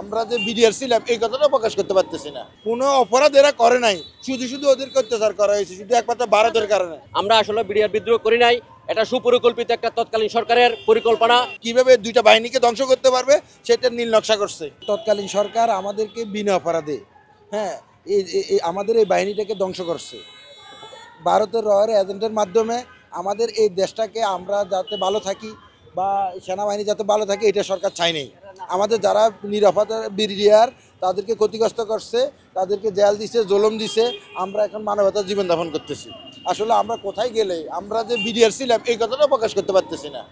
আমরা যে বিডিআর ছিলাম এই কথাটা প্রকাশ করতে পারতেছি না। কোনো অপরাধ এরা করে নাই, শুধু শুধু ওদেরকে অত্যাচার করা হয়েছে শুধু একমাত্র ভারতের কারণে। আমরা আসলে বিডিআর বিদ্রোহ করি নাই, এটা সুপরিকল্পিত একটা তৎকালীন সরকারের পরিকল্পনা। কিভাবে দুইটা বাহিনীকে ধ্বংস করতে পারবে সেটা নীল নকশা করছে তৎকালীন সরকার। আমাদেরকে বিনা অপরাধে আমাদের এই বাহিনীটাকে ধ্বংস করছে ভারতের রয়ের এজেন্টের মাধ্যমে। আমাদের এই দেশটাকে আমরা যাতে ভালো থাকি বা সেনাবাহিনী যাতে ভালো থাকে এটা সরকার চাই নাই। আমাদের যারা নিরাপদ বিডিআর তাদেরকে ক্ষতিগ্রস্ত করছে, তাদেরকে জেল দিছে, জুলুম দিছে। আমরা এখন মানবতার জীবনযাপন করতেছি। আসলে আমরা কোথায় গেলে আমরা যে বিডিআর ছিলাম এই কথাটা প্রকাশ করতে পারতেছি না।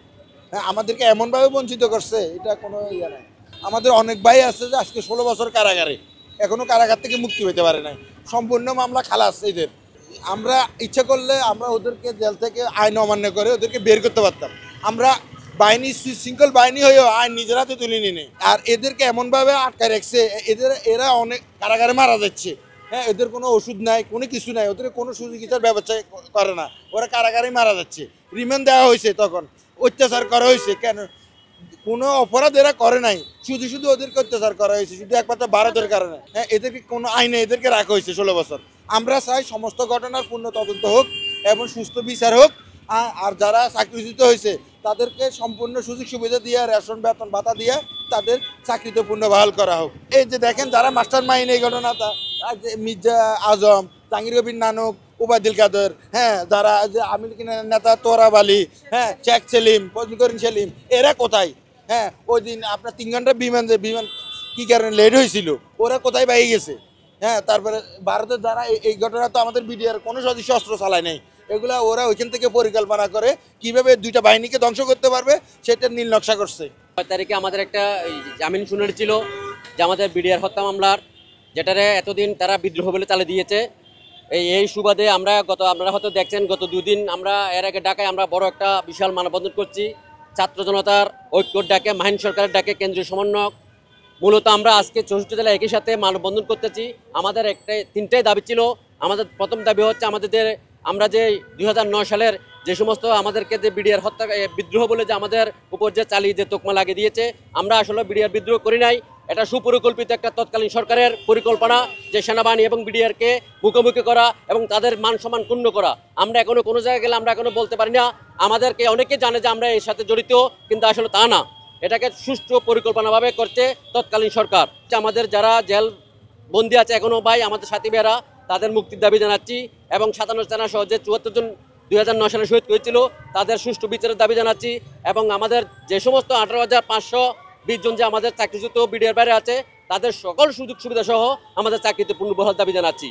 হ্যাঁ, আমাদেরকে এমনভাবে বঞ্চিত করছে, এটা কোনো ইয়ে নাই। আমাদের অনেক ভাই আছে যে আজকে 16 বছর কারাগারে, এখনও কারাগার থেকে মুক্তি পেতে পারে নাই। সম্পূর্ণ মামলা খালাস এদের। আমরা ইচ্ছা করলে আমরা ওদেরকে জেল থেকে আইন অমান্য করে ওদেরকে বের করতে পারতাম। আমরা বাহিনী সুশৃঙ্খল বাহিনী হয়েও আইন নিজের হাতে তুলে নিয়ে, আর এদেরকে এমনভাবে আটকায় রাখছে, এরা অনেক কারাগারে মারা যাচ্ছে। হ্যাঁ, এদের কোনো ওষুধ নাই, কোনো কিছু নাই, ওদের কোনো চিকিৎসার ব্যবস্থা করে না, ওরা কারাগারেই মারা যাচ্ছে। রিমান্ড দেওয়া হয়েছে, তখন অত্যাচার করা হয়েছে। কেন? কোনো অপরাধ এরা করে নাই, শুধু শুধু ওদেরকে অত্যাচার করা হয়েছে শুধু একমাত্র ভারতের কারণে। হ্যাঁ, এদেরকে কোনো আইনে এদেরকে রাখা হয়েছে 16 বছর। আমরা চাই সমস্ত ঘটনার পূর্ণ তদন্ত হোক এবং সুস্থ বিচার হোক। আর যারা চাকরিচ্যুত হয়েছে তাদেরকে সম্পূর্ণ সুযোগ সুবিধা দিয়ে, রেশন বেতন ভাতা দিয়ে তাদের চাকরিতে পূর্ণ বহাল করা হোক। এই যে দেখেন, যারা মাস্টার মাইন্ড এই ঘটনাটা, মির্জা আজম, জাহাঙ্গীর কবির নানক, ওবায়দুল কাদের, হ্যাঁ, যারা যে আমির নেতা তোরাব আলী, হ্যাঁ, শেখ সেলিম, ফজল করিম সেলিম, এরা কোথায়? হ্যাঁ, ওই দিন আপনার 3 ঘন্টা বিমান কী কারণে লেট হয়েছিল, ওরা কোথায় পাই গেছে? হ্যাঁ, তারপরে ভারতের দ্বারা এই ঘটনা তো আমাদের বিডিআর কোনো সদস্য অস্ত্র চালায় নাই। এগুলা ওরা ওইখান থেকে পরিকল্পনা করে কিভাবে দুইটা বাহিনীকে ধ্বংস করতে পারবে সেটা নীল নকশা করছে। 6 তারিখে আমাদের একটা জামিন শুনানি ছিল যে আমাদের বিডিআর হত্যা মামলার, যেটারে এতদিন তারা বিদ্রোহ বলে চালিয়ে দিয়েছে। এই সুবাদে আপনারা হয়তো দেখছেন, গত 2 দিন আমরা এর আগে ঢাকায় আমরা বড় একটা বিশাল মানববন্ধন করছি। ছাত্র জনতার ঐক্যর ডাকে, মাহিন সরকারের ডাকে, কেন্দ্রীয় সমন্বয়ক। মূলত আমরা আজকে 64 জেলা একই সাথে মানববন্ধন করতেছি। আমাদের 3টাই দাবি ছিল। আমাদের প্রথম দাবি হচ্ছে আমরা যে 2009 সালের যে সমস্ত আমাদেরকে যে বিডিআর হত্যা বিদ্রোহ বলে যে আমাদের উপর যে চালিয়ে যে তোকমা লাগিয়ে দিয়েছে, আমরা আসলে বিডিআর বিদ্রোহ করি নাই, এটা সুপরিকল্পিত একটা তৎকালীন সরকারের পরিকল্পনা যে সেনাবাহিনী এবং বিডিআরকে মুখোমুখি করা এবং তাদের মান সম্মান ক্ষুণ্ণ করা। আমরা এখনো কোনো জায়গায় গেলে আমরা এখনো বলতে পারি না, আমাদেরকে অনেকে জানে যে আমরা এর সাথে জড়িত, কিন্তু আসলে তা না। এটাকে সুষ্ঠু পরিকল্পনাভাবে করছে তৎকালীন সরকার। আমাদের যারা জেল বন্দী আছে এখনও ভাই, আমাদের সাথী ভাইয়েরা, তাদের মুক্তির দাবি জানাচ্ছি এবং 57 সেনা সহ যে 74 জন 2009 সালে শহীদ হয়েছিল তাদের সুষ্ঠু বিচারের দাবি জানাচ্ছি। এবং আমাদের যে সমস্ত 18,520 জন যে আমাদের চাকরিচ্যুত বিডিআর বাইরে আছে, তাদের সকল সুযোগ সুবিধা সহ আমাদের চাকরিতে পূর্ণ বহাল দাবি জানাচ্ছি।